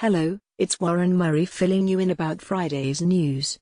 Hello, it's Warren Murray filling you in about Friday's news.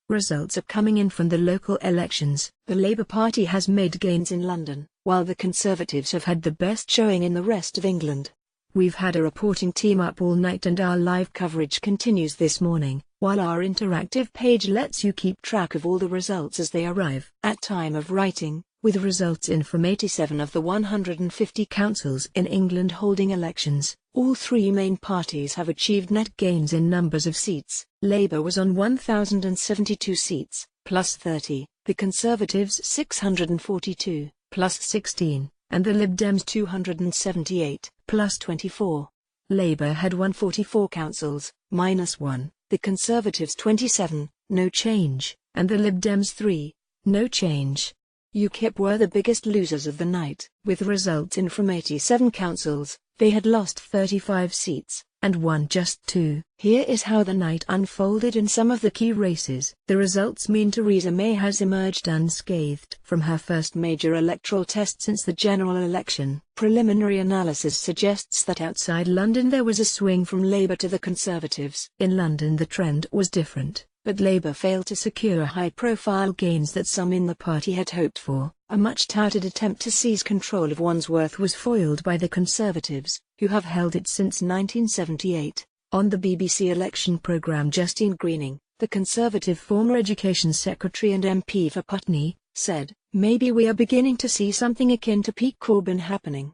Results are coming in from the local elections. The Labour Party has made gains in London, while the Conservatives have had the best showing in the rest of England. We've had a reporting team up all night and our live coverage continues this morning, while our interactive page lets you keep track of all the results as they arrive. At time of writing, with results in from 87 of the 150 councils in England holding elections, all three main parties have achieved net gains in numbers of seats. Labour was on 1,072 seats, plus 30, the Conservatives 642, plus 16, and the Lib Dems 278, plus 24. Labour had 144 councils, minus 1, the Conservatives 27, no change, and the Lib Dems 3, no change. UKIP were the biggest losers of the night. With results in from 87 councils, they had lost 35 seats, and won just 2. Here is how the night unfolded in some of the key races. The results mean Theresa May has emerged unscathed from her first major electoral test since the general election. Preliminary analysis suggests that outside London there was a swing from Labour to the Conservatives. In London the trend was different, but Labour failed to secure high-profile gains that some in the party had hoped for. A much-touted attempt to seize control of Wandsworth was foiled by the Conservatives, who have held it since 1978. On the BBC election programme, Justine Greening, the Conservative former Education Secretary and MP for Putney, said, "Maybe we are beginning to see something akin to peak Corbyn happening."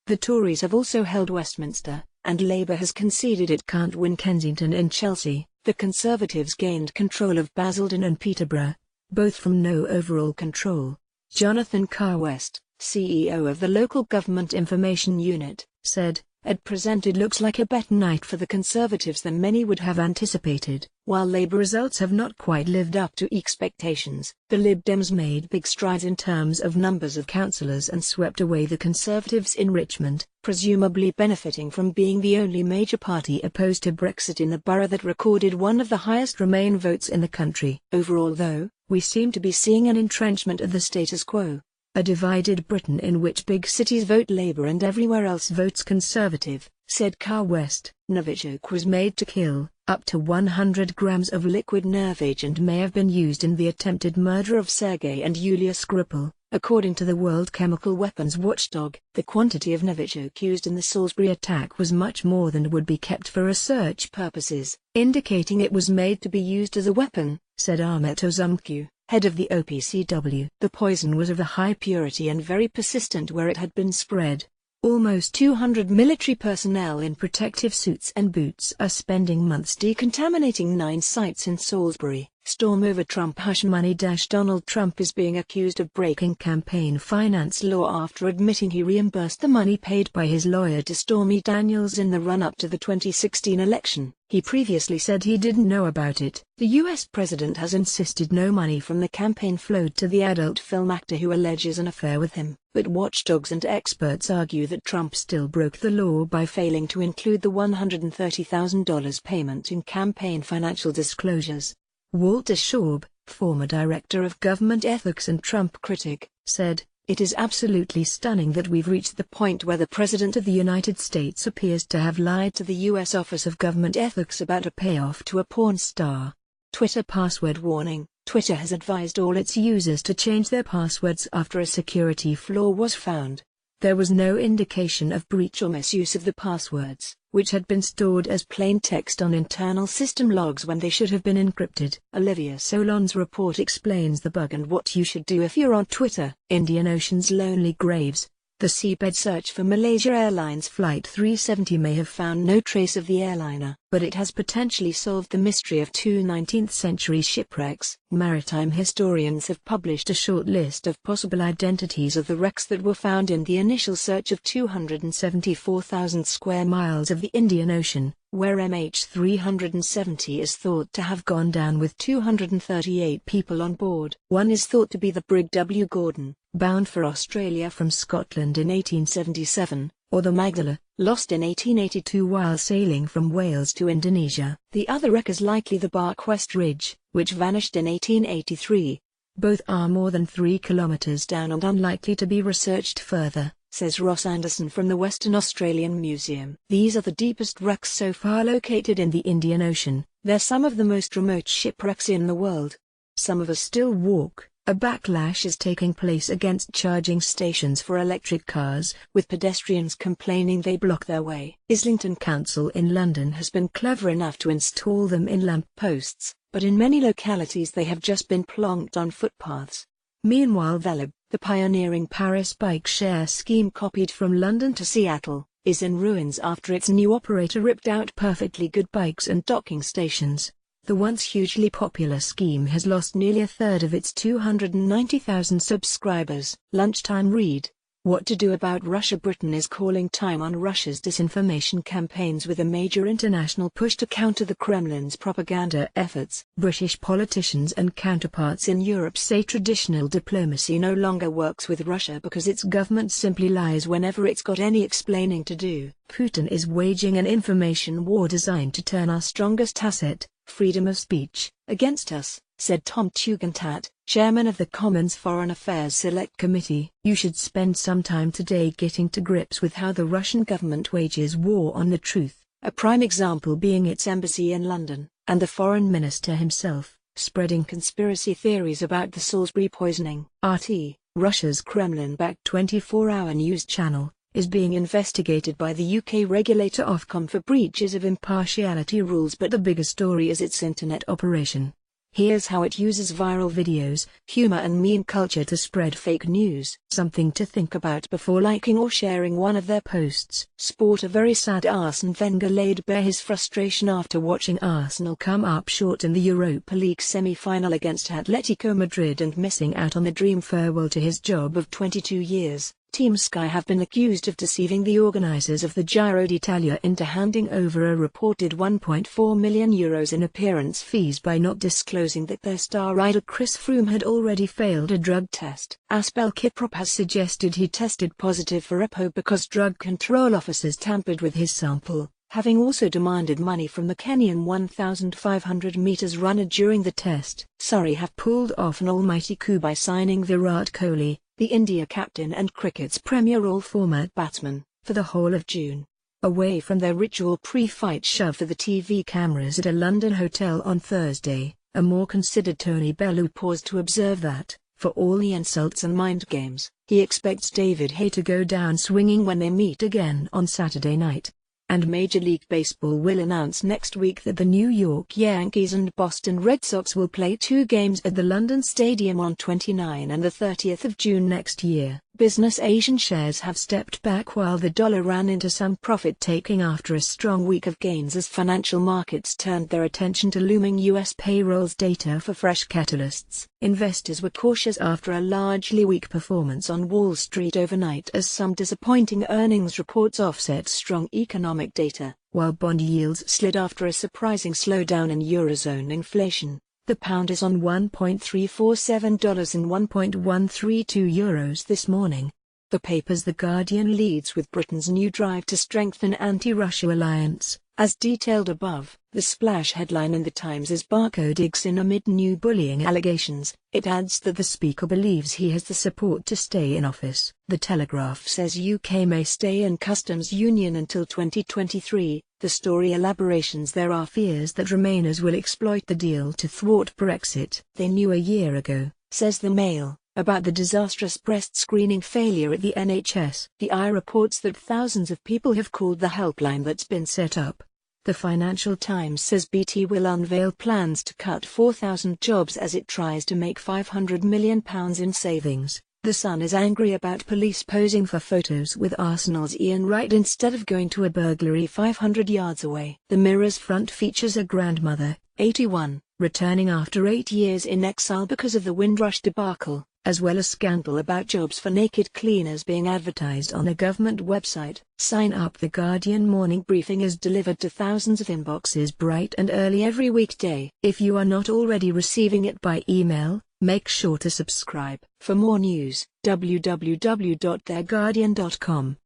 The Tories have also held Westminster, and Labour has conceded it can't win Kensington and Chelsea. The Conservatives gained control of Basildon and Peterborough, both from no overall control. Jonathan Carr-West, CEO of the Local Government Information Unit, said, "At present it looks like a better night for the Conservatives than many would have anticipated." While Labour results have not quite lived up to expectations, the Lib Dems made big strides in terms of numbers of councillors and swept away the Conservatives in Richmond, presumably benefiting from being the only major party opposed to Brexit in the borough that recorded one of the highest Remain votes in the country. Overall though, we seem to be seeing an entrenchment of the status quo. A divided Britain in which big cities vote Labour and everywhere else votes Conservative, said Carr-West. Novichok was made to kill. Up to 100 grams of liquid nerve agent may have been used in the attempted murder of Sergei and Yulia Skripal, according to the World Chemical Weapons Watchdog. The quantity of Novichok used in the Salisbury attack was much more than would be kept for research purposes, indicating it was made to be used as a weapon, said Ahmet Ozumcu, head of the OPCW. The poison was of a high purity and very persistent where it had been spread. Almost 200 military personnel in protective suits and boots are spending months decontaminating 9 sites in Salisbury. Storm over Trump hush money. Donald Trump is being accused of breaking campaign finance law after admitting he reimbursed the money paid by his lawyer to Stormy Daniels in the run-up to the 2016 election. He previously said he didn't know about it. The US president has insisted no money from the campaign flowed to the adult film actor who alleges an affair with him. But watchdogs and experts argue that Trump still broke the law by failing to include the $130,000 payment in campaign financial disclosures. Walter Shaub, former director of government ethics and Trump critic, said, "It is absolutely stunning that we've reached the point where the President of the United States appears to have lied to the U.S. Office of Government Ethics about a payoff to a porn star." Twitter password warning. Twitter has advised all its users to change their passwords after a security flaw was found. There was no indication of breach or misuse of the passwords, which had been stored as plain text on internal system logs when they should have been encrypted. Olivia Solon's report explains the bug and what you should do if you're on Twitter. Indian Ocean's lonely graves. The seabed search for Malaysia Airlines Flight 370 may have found no trace of the airliner, but it has potentially solved the mystery of 2 19th-century shipwrecks. Maritime historians have published a short list of possible identities of the wrecks that were found in the initial search of 274,000 square miles of the Indian Ocean, where MH370 is thought to have gone down with 238 people on board. One is thought to be the brig W. Gordon, bound for Australia from Scotland in 1877, or the Magdala, lost in 1882 while sailing from Wales to Indonesia. The other wreck is likely the Bark West Ridge, which vanished in 1883. Both are more than 3 kilometers down and unlikely to be researched further. says Ross Anderson from the Western Australian Museum. These are the deepest wrecks so far located in the Indian Ocean. They're some of the most remote shipwrecks in the world. Some of us still walk. A backlash is taking place against charging stations for electric cars, with pedestrians complaining they block their way. Islington Council in London has been clever enough to install them in lamp posts, but in many localities they have just been plonked on footpaths. Meanwhile, Velib, the pioneering Paris bike share scheme copied from London to Seattle, is in ruins after its new operator ripped out perfectly good bikes and docking stations. The once hugely popular scheme has lost nearly a third of its 290,000 subscribers. Lunchtime read: What to do about Russia? Britain is calling time on Russia's disinformation campaigns with a major international push to counter the Kremlin's propaganda efforts. British politicians and counterparts in Europe say traditional diplomacy no longer works with Russia because its government simply lies whenever it's got any explaining to do. Putin is waging an information war designed to turn our strongest asset, freedom of speech, against us, said Tom Tugendhat, chairman of the Commons Foreign Affairs Select Committee. You should spend some time today getting to grips with how the Russian government wages war on the truth, a prime example being its embassy in London, and the foreign minister himself, spreading conspiracy theories about the Salisbury poisoning. RT, Russia's Kremlin-backed 24-hour news channel, is being investigated by the UK regulator Ofcom for breaches of impartiality rules, but the bigger story is its internet operation. Here's how it uses viral videos, humor and meme culture to spread fake news. Something to think about before liking or sharing one of their posts. Sport: a very sad Arsene Wenger laid bare his frustration after watching Arsenal come up short in the Europa League semi-final against Atletico Madrid and missing out on the dream farewell to his job of 22 years. Team Sky have been accused of deceiving the organisers of the Giro d'Italia into handing over a reported €1.4 million in appearance fees by not disclosing that their star rider Chris Froome had already failed a drug test. Aspel Kiprop has suggested he tested positive for EPO because drug control officers tampered with his sample, having also demanded money from the Kenyan 1,500 meters runner during the test. Surrey have pulled off an almighty coup by signing Virat Kohli, the India captain and cricket's premier all-format batsman, for the whole of June. Away from their ritual pre-fight shove for the TV cameras at a London hotel on Thursday, a more considered Tony Bellew paused to observe that, for all the insults and mind games, he expects David Hay to go down swinging when they meet again on Saturday night. And Major League Baseball will announce next week that the New York Yankees and Boston Red Sox will play 2 games at the London Stadium on 29 and the 30th of June next year. Business Asian shares have stepped back while the dollar ran into some profit-taking after a strong week of gains as financial markets turned their attention to looming U.S. payrolls data for fresh catalysts. Investors were cautious after a largely weak performance on Wall Street overnight as some disappointing earnings reports offset strong economic data, while bond yields slid after a surprising slowdown in Eurozone inflation. The pound is on $1.347 and €1.132 this morning. The paper's The Guardian leads with Britain's new drive to strengthen anti-Russia alliance, as detailed above. The splash headline in The Times is Barco digs in amid new bullying allegations. It adds that the Speaker believes he has the support to stay in office. The Telegraph says UK may stay in customs union until 2023. The story elaborations there are fears that Remainers will exploit the deal to thwart Brexit. They knew a year ago, says the Mail, about the disastrous breast screening failure at the NHS. The Eye reports that thousands of people have called the helpline that's been set up. The Financial Times says BT will unveil plans to cut 4,000 jobs as it tries to make £500 million in savings. The Sun is angry about police posing for photos with Arsenal's Ian Wright instead of going to a burglary 500 yards away. The Mirror's front features a grandmother, 81, returning after 8 years in exile because of the Windrush debacle, as well as scandal about jobs for naked cleaners being advertised on a government website. Sign up. The Guardian morning briefing is delivered to thousands of inboxes bright and early every weekday. If you are not already receiving it by email, make sure to subscribe. For more news, www.theguardian.com.